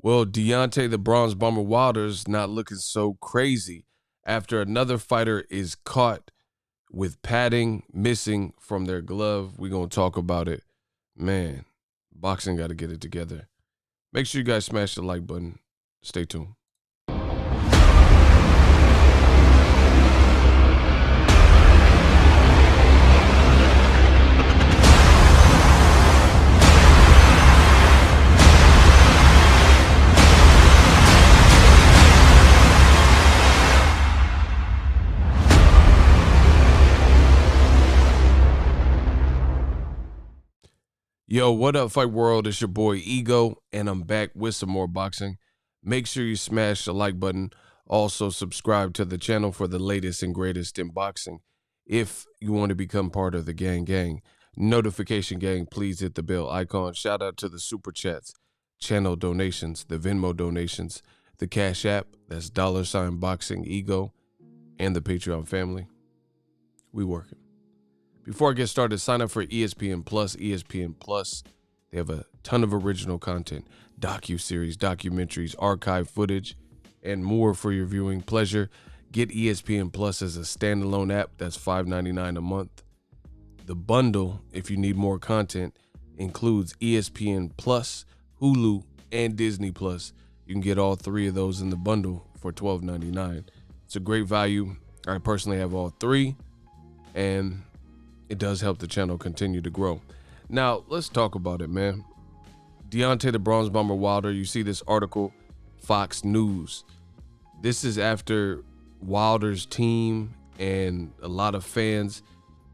Well, Deontay the Bronze Bomber Wilder's not looking so crazy after another fighter is caught with padding missing from their glove. We're going to talk about it. Man, boxing got to get it together. Make sure you guys smash the like button. Stay tuned. Yo, what up, Fight World? It's your boy Ego, and I'm back with some more boxing. Make sure you smash the like button. Also, subscribe to the channel for the latest and greatest in boxing. If you want to become part of the gang, notification gang, please hit the bell icon. Shout out to the super chats, channel donations, the Venmo donations, the Cash App, that's $Boxing Ego, and the Patreon family. We working. Before I get started, sign up for ESPN Plus. ESPN Plus, they have a ton of original content, docu-series, documentaries, archive footage, and more for your viewing pleasure. Get ESPN Plus as a standalone app. That's $5.99 a month. The bundle, if you need more content, includes ESPN Plus, Hulu, and Disney Plus. You can get all three of those in the bundle for $12.99. It's a great value. I personally have all three, and it does help the channel continue to grow. Now, let's talk about it, man. Deontay the Bronze Bomber Wilder, you see this article, Fox News. This is after Wilder's team and a lot of fans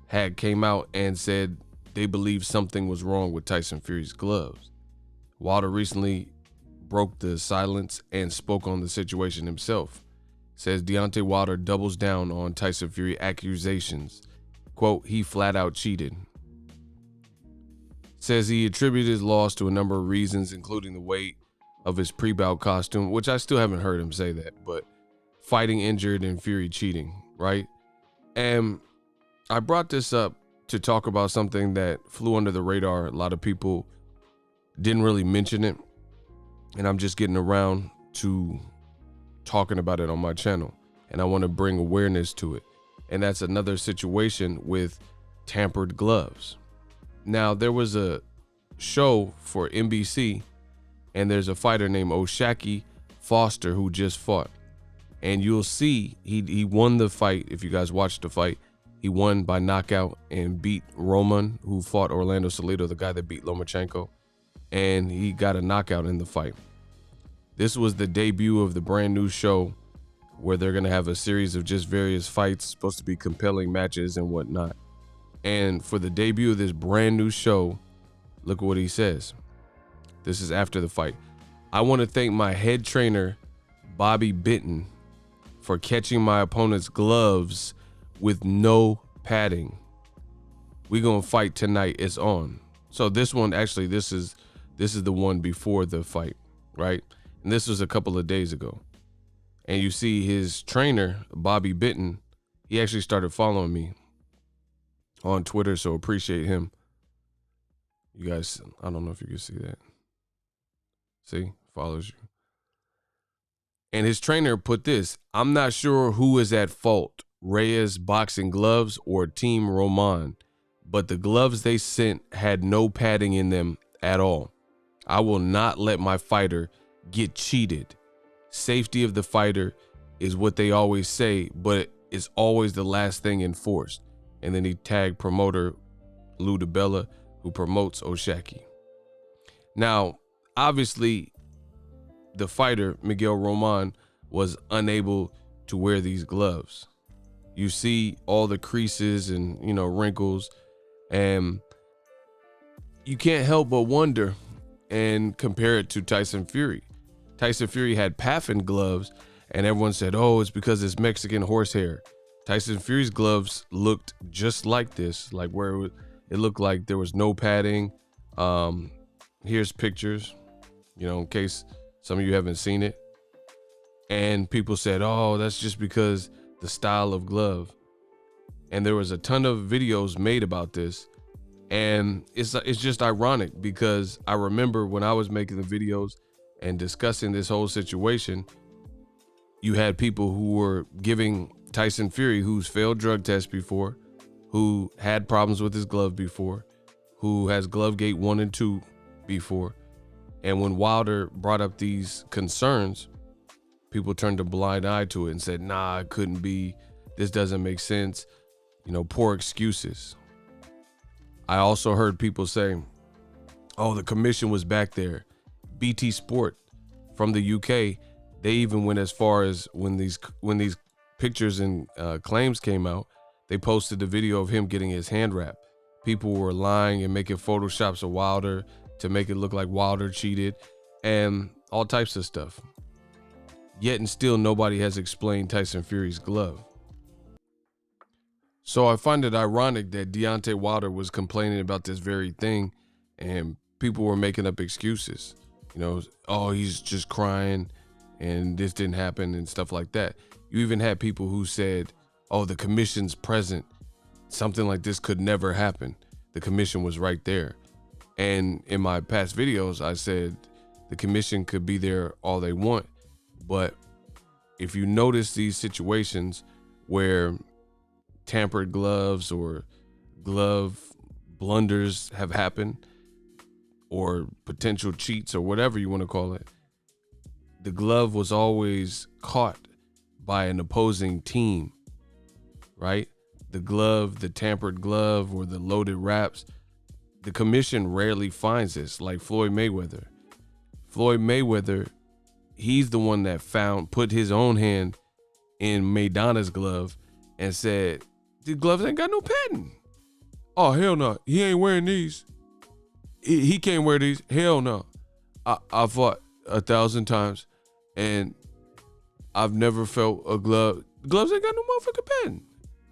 had came out and said they believe something was wrong with Tyson Fury's gloves. Wilder recently broke the silence and spoke on the situation himself. Says Deontay Wilder doubles down on Tyson Fury accusations. Quote, he flat out cheated. Says he attributed his loss to a number of reasons, including the weight of his pre-bout costume, which I still haven't heard him say that, but fighting injured and Fury cheating, right? And I brought this up to talk about something that flew under the radar. A lot of people didn't really mention it, and I'm just getting around to talking about it on my channel, and I want to bring awareness to it. And that's another situation with tampered gloves. Now, there was a show for NBC, and there's a fighter named O'Shaquie Foster who just fought. And you'll see he won the fight. If you guys watched the fight, he won by knockout and beat Roman, who fought Orlando Salido, the guy that beat Lomachenko. And he got a knockout in the fight. This was the debut of the brand new show, where they're going to have a series of just various fights, supposed to be compelling matches and whatnot. And for the debut of this brand new show, look at what he says. This is after the fight. I want to thank my head trainer, Bobby Benton, for catching my opponent's gloves with no padding. We're going to fight tonight. It's on. So this one, actually, this is the one before the fight, right? And this was a couple of days ago. And you see his trainer, Bobby Benton, he actually started following me on Twitter, so appreciate him. You guys, I don't know if you can see that. See, follows you. And his trainer put this, I'm not sure who is at fault, Reyes Boxing Gloves or Team Roman, but the gloves they sent had no padding in them at all. I will not let my fighter get cheated. Safety of the fighter is what they always say, but it's always the last thing enforced. And then he tagged promoter Lou DiBella, who promotes O'Shaquie. Now, obviously, the fighter, Miguel Roman, was unable to wear these gloves. You see all the creases and, wrinkles, and you can't help but wonder and compare it to Tyson Fury. Tyson Fury had Paffin gloves, and everyone said, oh, it's because it's Mexican horsehair. Tyson Fury's gloves looked just like this, like where it looked like there was no padding. Here's pictures, in case some of you haven't seen it. And people said, oh, that's just because the style of glove. And there was a ton of videos made about this. And it's just ironic because I remember when I was making the videos and discussing this whole situation, you had people who were giving Tyson Fury, who's failed drug tests before, who had problems with his glove before, who has Glovegate 1 and 2 before. And when Wilder brought up these concerns, people turned a blind eye to it and said, nah, it couldn't be. This doesn't make sense. Poor excuses. I also heard people say, oh, the commission was back there. BT Sport from the UK, they even went as far as when these pictures and claims came out, they posted the video of him getting his hand wrapped. People were lying and making photoshops of Wilder to make it look like Wilder cheated and all types of stuff. Yet and still nobody has explained Tyson Fury's glove. So I find it ironic that Deontay Wilder was complaining about this very thing and people were making up excuses. Oh, he's just crying and this didn't happen and stuff like that. You even had people who said, oh, the commission's present. Something like this could never happen. The commission was right there. And in my past videos, I said the commission could be there all they want. But if you notice these situations where tampered gloves or glove blunders have happened, or potential cheats or whatever you want to call it, the glove was always caught by an opposing team, right? The glove, the tampered glove or the loaded wraps, the commission rarely finds this, like Floyd Mayweather. Floyd Mayweather, he's the one that put his own hand in Maidana's glove and said, these gloves ain't got no patent. Oh, hell no. He ain't wearing these. He can't wear these. Hell no. I fought 1,000 times and I've never felt a glove. Gloves ain't got no motherfucking patent,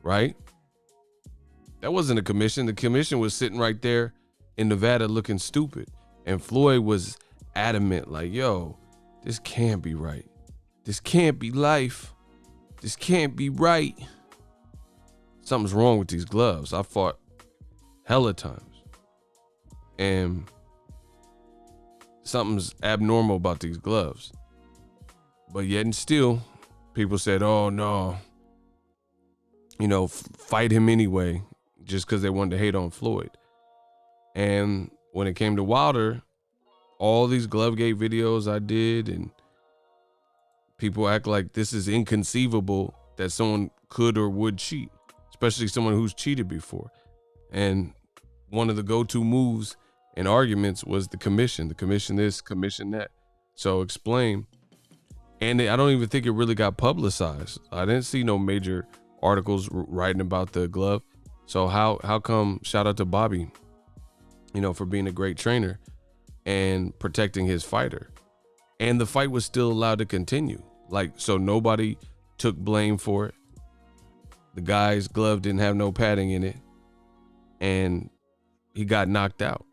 right? That wasn't a commission. The commission was sitting right there in Nevada looking stupid. And Floyd was adamant, like, yo, this can't be right. This can't be life. This can't be right. Something's wrong with these gloves. I fought hella times. And something's abnormal about these gloves. But yet and still, people said, oh, no. Fight him anyway, just because they wanted to hate on Floyd. And when it came to Wilder, all these Glovegate videos I did, and people act like this is inconceivable that someone could or would cheat, especially someone who's cheated before. And one of the go-to moves and arguments was the commission this, commission that. So explain. And I don't even think it really got publicized. I didn't see no major articles writing about the glove. So how come, shout out to Bobby, for being a great trainer and protecting his fighter. And the fight was still allowed to continue. So nobody took blame for it. The guy's glove didn't have no padding in it. And he got knocked out.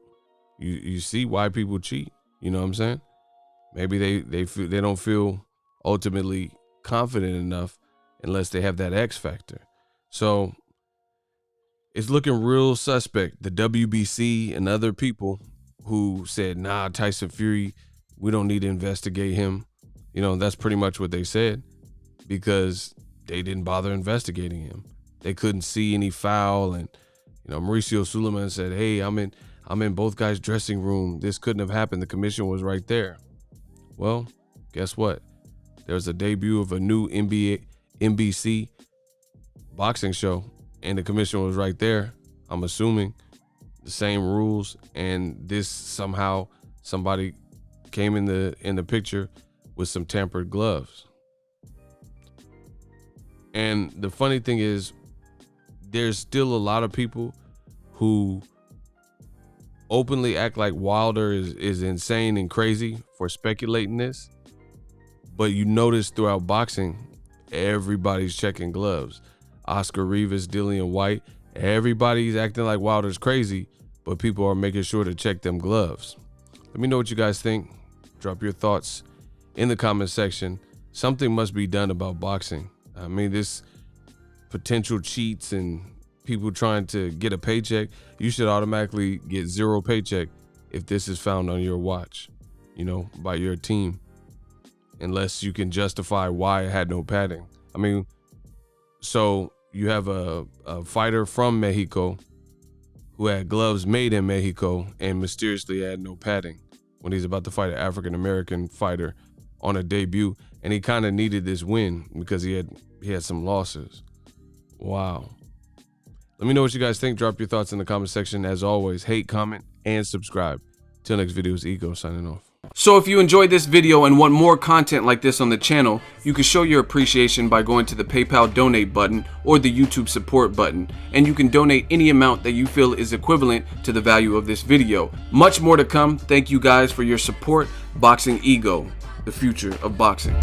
You see why people cheat. You know what I'm saying? Maybe they don't feel ultimately confident enough unless they have that X factor. So it's looking real suspect. The WBC and other people who said, nah, Tyson Fury, we don't need to investigate him. That's pretty much what they said, because they didn't bother investigating him. They couldn't see any foul. And, Mauricio Suleiman said, hey, I'm in both guys' dressing room. This couldn't have happened. The commission was right there. Well, guess what? There's a debut of a new NBC boxing show, and the commission was right there. I'm assuming the same rules, and this somehow somebody came in the picture with some tampered gloves. And the funny thing is, there's still a lot of people who openly act like Wilder is insane and crazy for speculating this. But you notice throughout boxing, everybody's checking gloves. Oscar Rivas, Dillian White, everybody's acting like Wilder's crazy, but people are making sure to check them gloves. Let me know what you guys think. Drop your thoughts in the comment section. Something must be done about boxing. I mean, this potential cheats and people trying to get a paycheck, you should automatically get 0 paycheck if this is found on your watch. by your team, unless you can justify why it had no padding. I mean, so you have a fighter from Mexico who had gloves made in Mexico and mysteriously had no padding when he's about to fight an African-American fighter on a debut, and he kind of needed this win because he had some losses. Wow. Let me know what you guys think. Drop your thoughts in the comment section. As always, hate, comment, and subscribe. Till next video, it's Ego signing off. So if you enjoyed this video and want more content like this on the channel, you can show your appreciation by going to the PayPal donate button or the YouTube support button, and you can donate any amount that you feel is equivalent to the value of this video. Much more to come. Thank you guys for your support. Boxing Ego, the future of boxing.